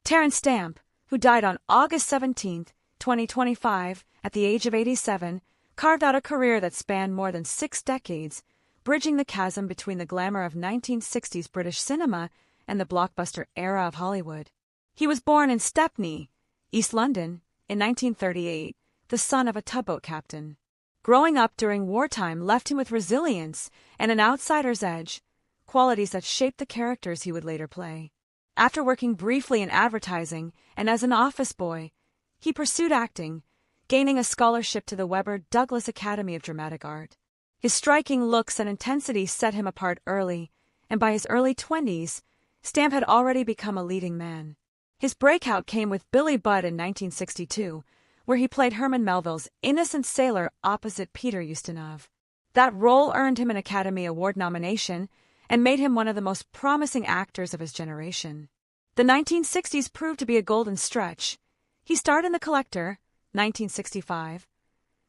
Terence Stamp, who died on August 17, 2025, at the age of 87, carved out a career that spanned more than 6 decades, bridging the chasm between the glamour of 1960s British cinema and the blockbuster era of Hollywood. He was born in Stepney, East London, in 1938, the son of a tugboat captain. Growing up during wartime left him with resilience and an outsider's edge, qualities that shaped the characters he would later play. After working briefly in advertising and as an office boy, he pursued acting, gaining a scholarship to the Webber Douglas Academy of Dramatic Art. His striking looks and intensity set him apart early, and by his early 20s, Stamp had already become a leading man. His breakout came with Billy Budd in 1962, where he played Herman Melville's innocent sailor opposite Peter Ustinov. That role earned him an Academy Award nomination and made him one of the most promising actors of his generation. The 1960s proved to be a golden stretch. He starred in The Collector, 1965,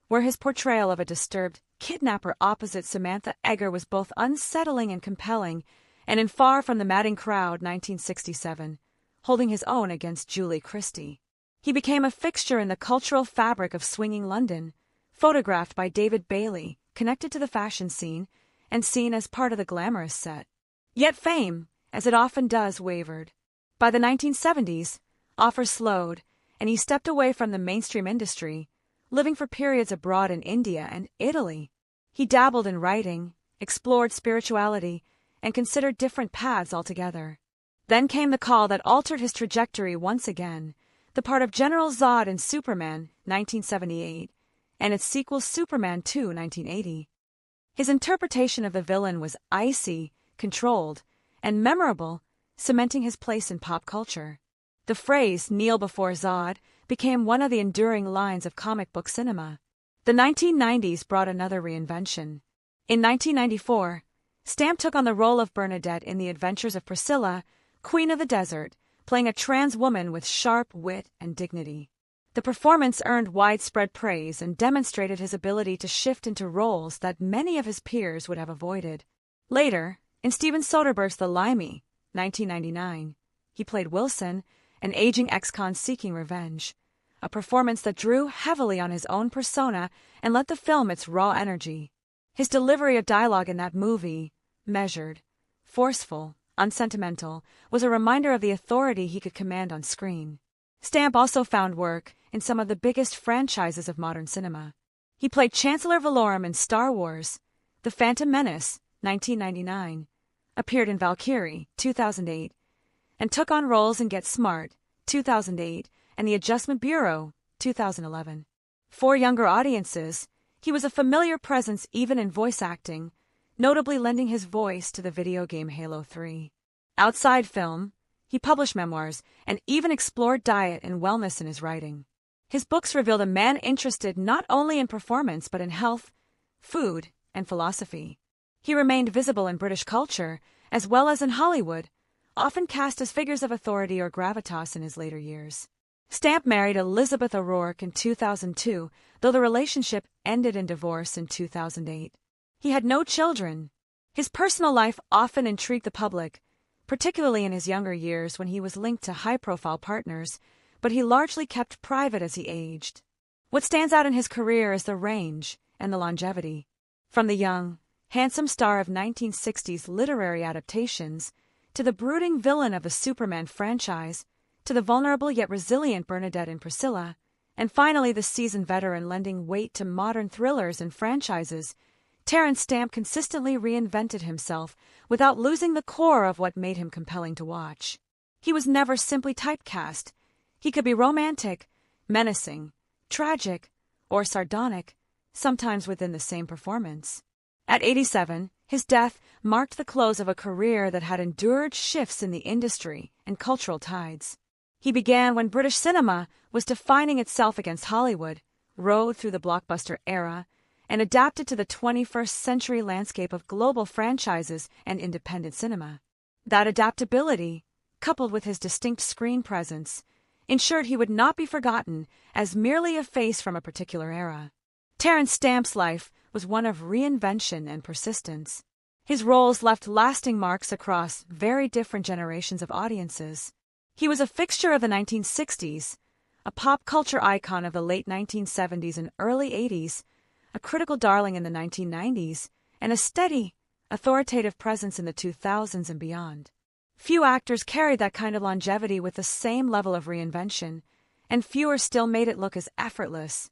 where his portrayal of a disturbed kidnapper opposite Samantha Eggar was both unsettling and compelling, and in Far From the Madding Crowd, 1967, holding his own against Julie Christie. He became a fixture in the cultural fabric of swinging London, photographed by David Bailey, connected to the fashion scene, and seen as part of the glamorous set. Yet fame, as it often does, wavered. By the 1970s, offers slowed, and he stepped away from the mainstream industry, living for periods abroad in India and Italy. He dabbled in writing, explored spirituality, and considered different paths altogether. Then came the call that altered his trajectory once again, the part of General Zod in Superman, 1978, and its sequel Superman 2, 1980. His interpretation of the villain was icy, controlled, and memorable, cementing his place in pop culture. The phrase, "kneel before Zod," became one of the enduring lines of comic book cinema. The 1990s brought another reinvention. In 1994, Stamp took on the role of Bernadette in The Adventures of Priscilla, Queen of the Desert, playing a trans woman with sharp wit and dignity. The performance earned widespread praise and demonstrated his ability to shift into roles that many of his peers would have avoided. Later, in Steven Soderbergh's The Limey, 1999, he played Wilson, an aging ex-con seeking revenge, a performance that drew heavily on his own persona and let the film its raw energy. His delivery of dialogue in that movie, measured, forceful, unsentimental, was a reminder of the authority he could command on screen. Stamp also found work in some of the biggest franchises of modern cinema. He played Chancellor Valorum in Star Wars, The Phantom Menace, 1999, appeared in Valkyrie, 2008, and took on roles in Get Smart, 2008, and The Adjustment Bureau, 2011. For younger audiences, he was a familiar presence even in voice acting, notably lending his voice to the video game Halo 3. Outside film, he published memoirs and even explored diet and wellness in his writing. His books revealed a man interested not only in performance but in health, food, and philosophy. He remained visible in British culture, as well as in Hollywood, often cast as figures of authority or gravitas in his later years. Stamp married Elizabeth O'Rourke in 2002, though the relationship ended in divorce in 2008. He had no children. His personal life often intrigued the public, particularly in his younger years when he was linked to high-profile partners, but he largely kept private as he aged. What stands out in his career is the range and the longevity. From the young, handsome star of 1960s literary adaptations, to the brooding villain of the Superman franchise, to the vulnerable yet resilient Bernadette in Priscilla, and finally the seasoned veteran lending weight to modern thrillers and franchises, Terence Stamp consistently reinvented himself without losing the core of what made him compelling to watch. He was never simply typecast. He could be romantic, menacing, tragic, or sardonic, sometimes within the same performance. At 87, his death marked the close of a career that had endured shifts in the industry and cultural tides. He began when British cinema was defining itself against Hollywood, rode through the blockbuster era, and adapted to the 21st century landscape of global franchises and independent cinema. That adaptability, coupled with his distinct screen presence, ensured he would not be forgotten as merely a face from a particular era. Terence Stamp's life was one of reinvention and persistence. His roles left lasting marks across very different generations of audiences. He was a fixture of the 1960s, a pop culture icon of the late 1970s and early 80s, a critical darling in the 1990s, and a steady, authoritative presence in the 2000s and beyond. Few actors carried that kind of longevity with the same level of reinvention, and fewer still made it look as effortless.